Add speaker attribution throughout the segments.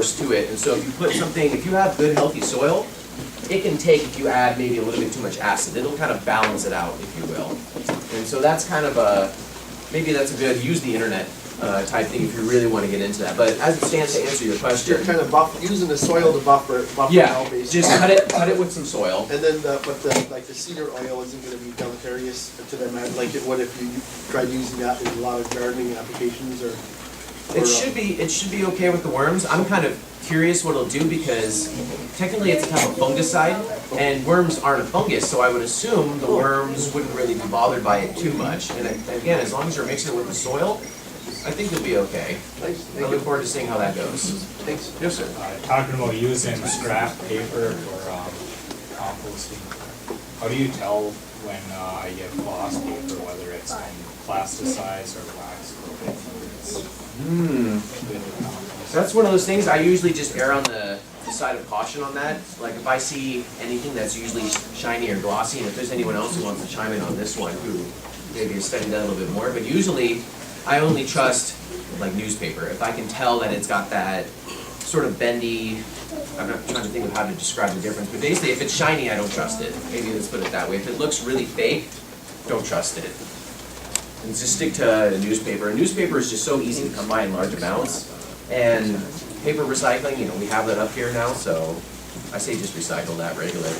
Speaker 1: force to it. And so if you put something, if you have good healthy soil, it can take, if you add maybe a little bit too much acid, it'll kind of balance it out, if you will. And so that's kind of a, maybe that's a good, use the internet type thing if you really want to get into that. But as it stands, to answer your question.
Speaker 2: You're kind of using the soil to buffer
Speaker 1: Yeah,
Speaker 2: out basically.
Speaker 1: just cut it with some soil.
Speaker 2: And then, like the cedar oil isn't going to be deleterious to them. Like, what if you tried using that in a lot of gardening applications or?
Speaker 1: It should be okay with the worms. I'm kind of curious what it'll do because technically it's a type of fungicide, and worms aren't a fungus, so I would assume the worms wouldn't really be bothered by it too much. And again, as long as you're mixing it with the soil, I think you'll be okay.
Speaker 2: Nice.
Speaker 1: I look forward to seeing how that goes.
Speaker 2: Thanks.
Speaker 1: Yes, sir.
Speaker 3: Talking about using scrap paper for composting, how do you tell when you get floss paper, whether it's been plasticized or wax coated?
Speaker 1: That's one of those things, I usually just err on the side of caution on that. Like if I see anything that's usually shiny or glossy, and if there's anyone else who wants to chime in on this one who maybe has studied that a little bit more, but usually I only trust like newspaper. If I can tell that it's got that sort of bendy, I'm not trying to think of how to describe the difference, but basically if it's shiny, I don't trust it. Maybe let's put it that way. If it looks really fake, don't trust it. And just stick to a newspaper. A newspaper is just so easy to come by in large amounts. And paper recycling, you know, we have that up here now, so I say just recycle that regular,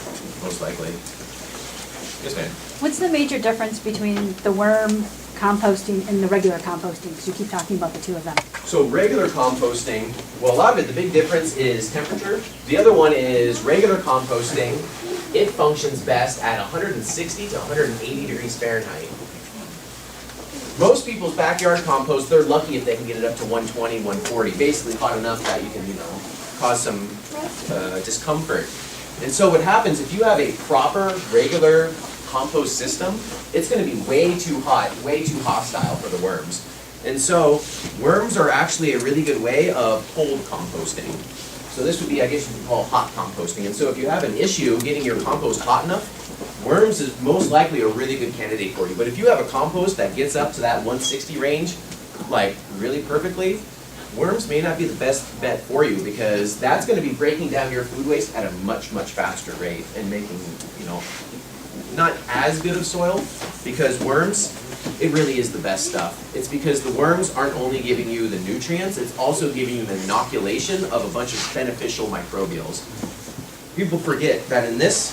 Speaker 1: most likely. Yes, ma'am.
Speaker 4: What's the major difference between the worm composting and the regular composting? Because you keep talking about the two of them.
Speaker 1: So regular composting, well, a lot of it, the big difference is temperature. The other one is regular composting. It functions best at 160 to 180 degrees Fahrenheit. Most people's backyard compost, they're lucky if they can get it up to 120, 140, basically hot enough that you can, you know, cause some discomfort. And so what happens, if you have a proper, regular compost system, it's going to be way too hot, way too hostile for the worms. And so worms are actually a really good way of cold composting. So this would be, I guess you could call hot composting. And so if you have an issue getting your compost hot enough, worms is most likely a really good candidate for you. But if you have a compost that gets up to that 160 range, like really perfectly, worms may not be the best bet for you because that's going to be breaking down your food waste at a much, much faster rate and making, you know, not as good of soil because worms, it really is the best stuff. It's because the worms aren't only giving you the nutrients, it's also giving you the inoculation of a bunch of beneficial microbials. People forget that in this,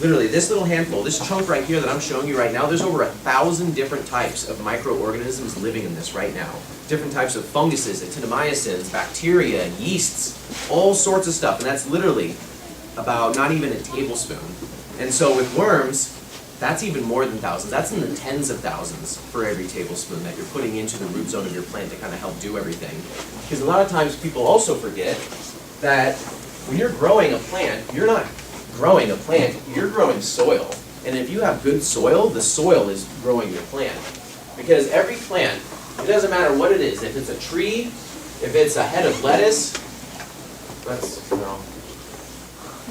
Speaker 1: literally this little handful, this chunk right here that I'm showing you right now, there's over 1,000 different types of microorganisms living in this right now. Different types of funguses, actinomycins, bacteria, yeasts, all sorts of stuff. And that's literally about not even a tablespoon. And so with worms, that's even more than thousands. That's in the tens of thousands for every tablespoon that you're putting into the root zone of your plant to kind of help do everything. Because a lot of times people also forget that when you're growing a plant, you're not growing a plant, you're growing soil. And if you have good soil, the soil is growing your plant. Because every plant, it doesn't matter what it is, if it's a tree, if it's a head of lettuce, that's, you know,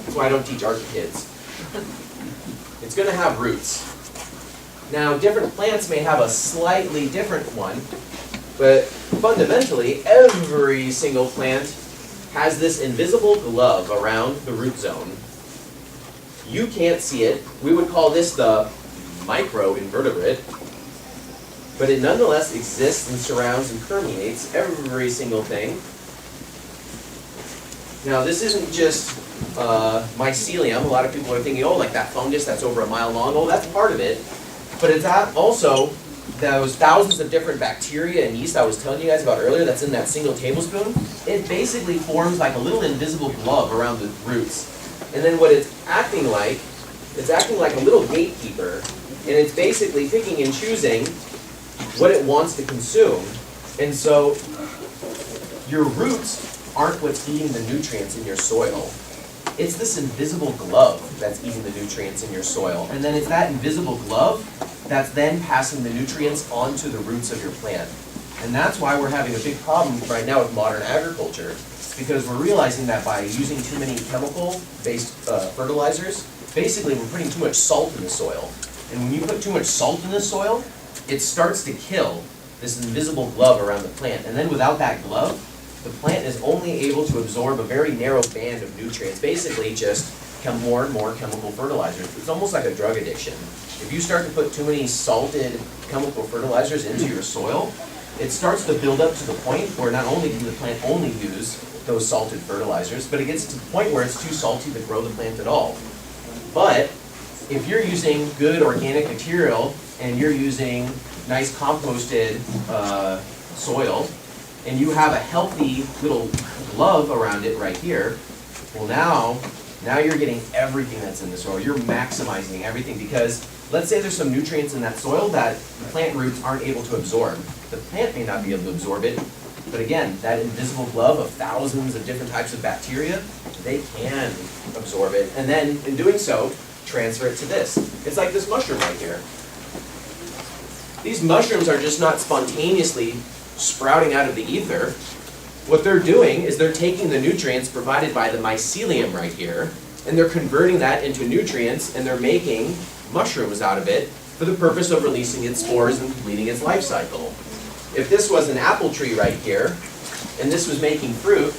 Speaker 1: that's why I don't teach art to kids. It's going to have roots. Now, different plants may have a slightly different one, but fundamentally, every single plant has this invisible glove around the root zone. You can't see it. We would call this the microinvertebrate, but it nonetheless exists and surrounds and permeates every single thing. Now, this isn't just mycelium. A lot of people are thinking, oh, like that fungus that's over a mile long. Oh, that's part of it. But it's also those thousands of different bacteria and yeast I was telling you guys about earlier that's in that single tablespoon. It basically forms like a little invisible glove around the roots. And then what it's acting like a little gatekeeper. And it's basically picking and choosing what it wants to consume. And so your roots aren't what's eating the nutrients in your soil. It's this invisible glove that's eating the nutrients in your soil. And then it's that invisible glove that's then passing the nutrients onto the roots of your plant. And that's why we're having a big problem right now with modern agriculture, because we're realizing that by using too many chemical-based fertilizers, basically we're putting too much salt in the soil. And when you put too much salt in the soil, it starts to kill this invisible glove around the plant. And then without that glove, the plant is only able to absorb a very narrow band of nutrients, basically just more and more chemical fertilizers. It's almost like a drug addiction. If you start to put too many salted chemical fertilizers into your soil, it starts to build up to the point where not only can the plant only use those salted fertilizers, but it gets to the point where it's too salty to grow the plant at all. But if you're using good organic material and you're using nice composted soil, and you have a healthy little glove around it right here, well now you're getting everything that's in the soil. You're maximizing everything, because let's say there's some nutrients in that soil that the plant roots aren't able to absorb. The plant may not be able to absorb it, but again, that invisible glove of thousands of different types of bacteria, they can absorb it, and then in doing so, transfer it to this. It's like this mushroom right here. These mushrooms are just not spontaneously sprouting out of the ether. What they're doing is they're taking the nutrients provided by the mycelium right here, and they're converting that into nutrients, and they're making mushrooms out of it for the purpose of releasing its spores and completing its life cycle. If this was an apple tree right here, and this was making fruit,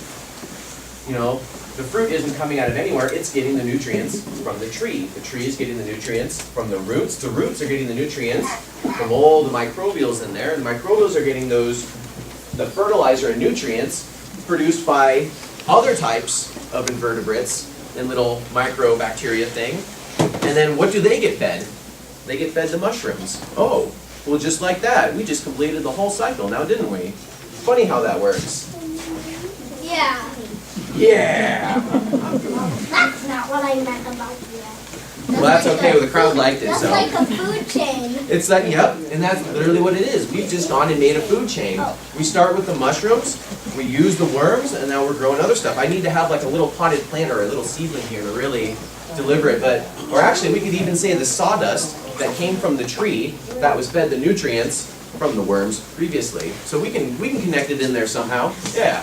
Speaker 1: you know, the fruit isn't coming out of anywhere, it's getting the nutrients from the tree. The tree is getting the nutrients from the roots are getting the nutrients from all the microbials in there, and the microbials are getting the fertilizer and nutrients produced by other types of invertebrates and little microbacteria thing. And then what do they get fed? They get fed the mushrooms. Oh, well, just like that, we just completed the whole cycle now, didn't we? Funny how that works.
Speaker 5: Yeah.
Speaker 1: Yeah!
Speaker 5: That's not what I meant about that.
Speaker 1: Well, that's okay, the crowd liked it,
Speaker 5: That's
Speaker 1: so.
Speaker 5: like a food chain.
Speaker 1: It's like, yep, and that's literally what it is. We've just gone and made a food chain. We start with the mushrooms, we use the worms, and now we're growing other stuff. I need to have like a little potted plant or a little seedling here to really deliver it, or actually we could even say the sawdust that came from the tree that was fed the nutrients from the worms previously. So we can connect it in there somehow. Yeah.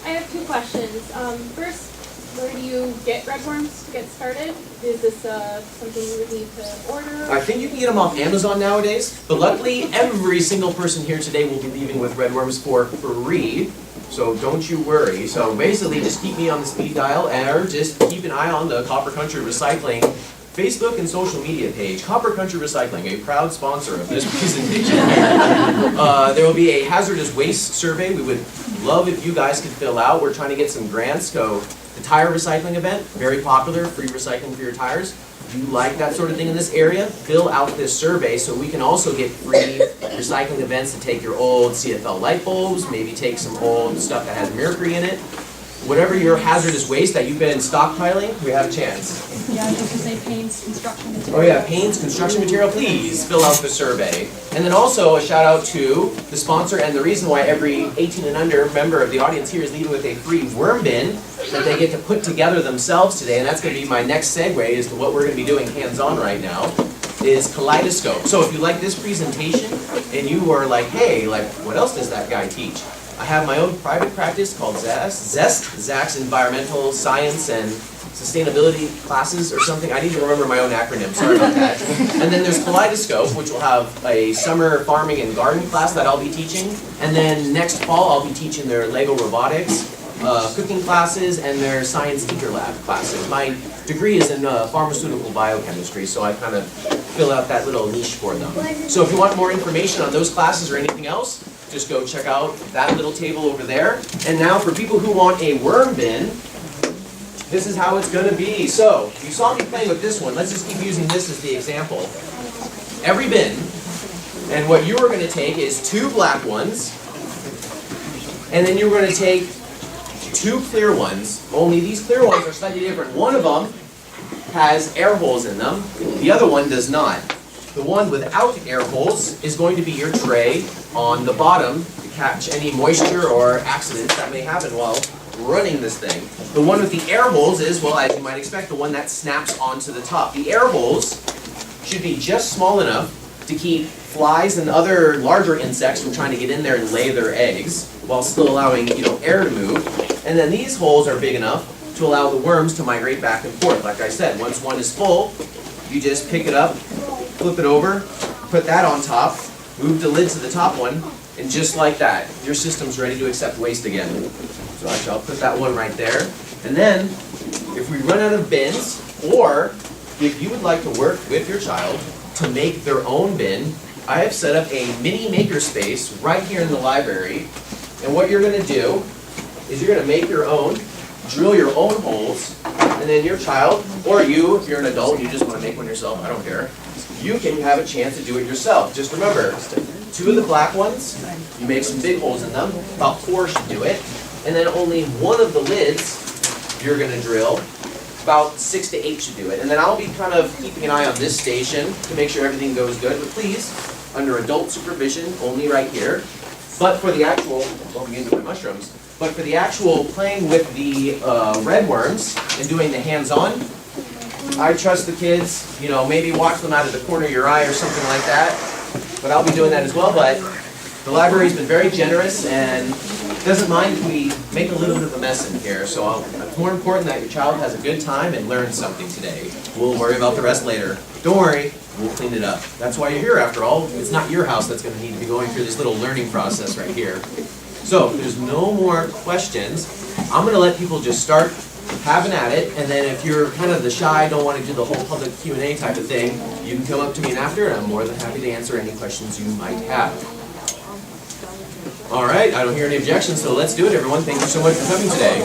Speaker 6: I have two questions. First, where do you get redworms to get started? Is this something you would need to order?
Speaker 1: I think you can get them off Amazon nowadays, but luckily every single person here today will be leaving with redworms for free, so don't you worry. So basically just keep me on the speed dial, or just keep an eye on the Copper Country Recycling Facebook and social media page. Copper Country Recycling, a proud sponsor of this presentation. There will be a hazardous waste survey we would love if you guys could fill out. We're trying to get some grants. Go the tire recycling event, very popular, free recycling for your tires. If you like that sort of thing in this area, fill out this survey so we can also get free recycling events to take your old CFL light bulbs, maybe take some old stuff that has mercury in it. Whatever your hazardous waste that you've been stockpiling, we have a chance.
Speaker 4: Yeah, I was going to say paints, construction material.
Speaker 1: Oh yeah, paints, construction material, please fill out the survey. And then also a shout out to the sponsor and the reason why every 18 and under member of the audience here is leaving with a free worm bin that they get to put together themselves today. And that's going to be my next segue as to what we're going to be doing hands-on right now, is Kaleidoscope. So if you like this presentation and you are like, hey, like what else does that guy teach? I have my own private practice called Zach's Environmental Science and Sustainability Classes or something. I need to remember my own acronym, sorry about that. And then there's Kaleidoscope, which will have a summer farming and garden class that I'll be teaching. And then next fall I'll be teaching their Lego robotics, cooking classes, and their science teacher lab classes. My degree is in pharmaceutical biochemistry, so I kind of fill out that little niche for them. So if you want more information on those classes or anything else, just go check out that little table over there. And now for people who want a worm bin, this is how it's going to be. So, you saw me playing with this one. Let's just keep using this as the example. Every bin, and what you are going to take is 2 black ones, and then you're going to take 2 clear ones, only these clear ones are slightly different. One of them has air holes in them, the other one does not. The one without air holes is going to be your tray on the bottom to catch any moisture or accidents that may happen while running this thing. The one with the air holes is, well, as you might expect, the one that snaps onto the top. The air holes should be just small enough to keep flies and other larger insects from trying to get in there and lay their eggs while still allowing, air to move. And then these holes are big enough to allow the worms to migrate back and forth. Like I said, once one is full, you just pick it up, flip it over, put that on top, move the lid to the top one, And just like that, your system's ready to accept waste again. So actually, I'll put that one right there. And then, if we run out of bins, or if you would like to work with your child to make their own bin, I have set up a mini makerspace right here in the library. And what you're gonna do is you're gonna make your own, drill your own holes, and then your child, or you, if you're an adult and you just wanna make one yourself, I don't care, you can have a chance to do it yourself. Just remember, 2 of the black ones, you make some big holes in them, about 4 should do it, and then only 1 of the lids you're gonna drill, about 6 to 8 should do it. And then I'll be kind of keeping an eye on this station to make sure everything goes good, but please, under adult supervision, only right here. But for the actual, bumping into my mushrooms, but for the actual playing with the red worms and doing the hands-on, I trust the kids, you know, maybe watch them out of the corner of your eye or something like that. But I'll be doing that as well, but the library's been very generous and doesn't mind if we make a little bit of a mess in here. So it's more important that your child has a good time and learns something today. We'll worry about the rest later. Don't worry, we'll clean it up. That's why you're here after all. It's not your house that's gonna need to be going through this little learning process right here. So if there's no more questions, I'm gonna let people just start having at it, and then if you're kind of the shy, don't want to do the whole public Q&A type of thing, you can come up to me and after, and I'm more than happy to answer any questions you might have. All right, I don't hear any objections, so let's do it, everyone. Thank you so much for coming today.